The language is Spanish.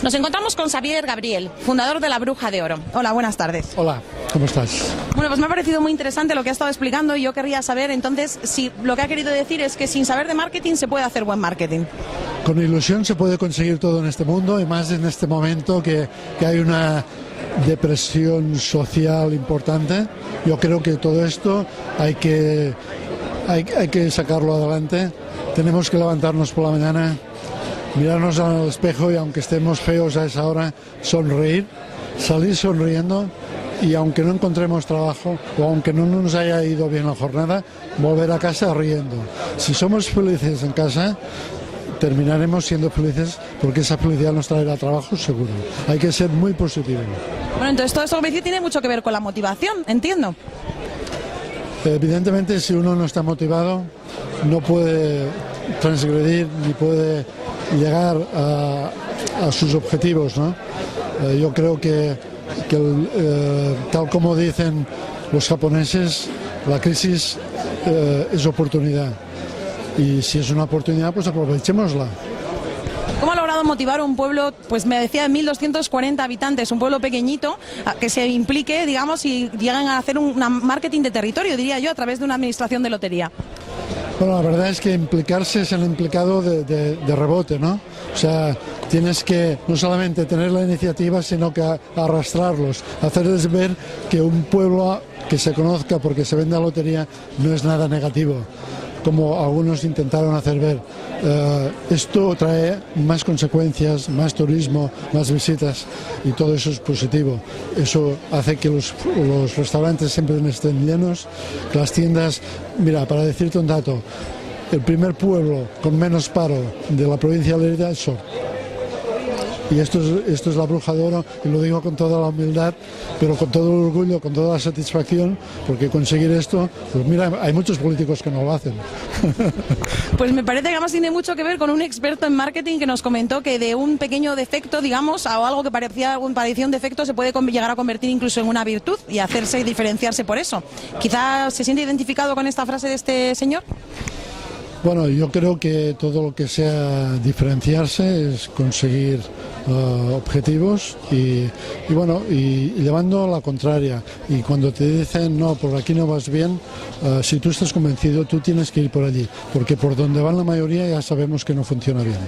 Nos encontramos con Xavier Gabriel, fundador de La Bruja de Oro. Hola, buenas tardes. Hola, ¿cómo estás? Bueno, pues me ha parecido muy interesante lo que ha estado explicando y yo querría saber entonces si lo que ha querido decir es que sin saber de marketing se puede hacer buen marketing. Con ilusión se puede conseguir todo en este mundo y más en este momento que hay una depresión social importante. Yo creo que todo esto hay que sacarlo adelante. Tenemos que levantarnos por la mañana, mirarnos al espejo y aunque estemos feos a esa hora, sonreír, salir sonriendo y aunque no encontremos trabajo o aunque no nos haya ido bien la jornada, volver a casa riendo. Si somos felices en casa, terminaremos siendo felices porque esa felicidad nos traerá trabajo seguro. Hay que ser muy positivo. Bueno, entonces todo esto que me dice tiene mucho que ver con la motivación, entiendo. Evidentemente, si uno no está motivado, no puede transgredir ni puede llegar a sus objetivos, ¿no? Yo creo que tal como dicen los japoneses, la crisis es oportunidad. Y si es una oportunidad, pues aprovechémosla. ¿Cómo ha logrado motivar a un pueblo, pues me decía, de 1.240 habitantes, un pueblo pequeñito, a que se implique, digamos, y llegan a hacer un marketing de territorio, diría yo, a través de una administración de lotería? Bueno, la verdad es que implicarse es el implicado de rebote, ¿no? O sea, tienes que no solamente tener la iniciativa, sino que arrastrarlos, hacerles ver que un pueblo que se conozca porque se vende la lotería no es nada negativo, como algunos intentaron hacer ver. Esto trae más consecuencias, más turismo, más visitas y todo eso es positivo. Eso hace que los restaurantes siempre estén llenos, que las tiendas... Mira, para decirte un dato, el primer pueblo con menos paro de la provincia de Lérida es Sort. Y esto es La Bruja de Oro, y lo digo con toda la humildad, pero con todo el orgullo, con toda la satisfacción, porque conseguir esto, pues mira, hay muchos políticos que no lo hacen. Pues me parece que además tiene mucho que ver con un experto en marketing que nos comentó que de un pequeño defecto, digamos, o algo que parecía un defecto, se puede llegar a convertir incluso en una virtud y hacerse y diferenciarse por eso. Quizá se siente identificado con esta frase de este señor. Bueno, yo creo que todo lo que sea diferenciarse es conseguir objetivos y llevando la contraria. Y cuando te dicen, no, por aquí no vas bien, si tú estás convencido, tú tienes que ir por allí, porque por donde van la mayoría ya sabemos que no funciona bien.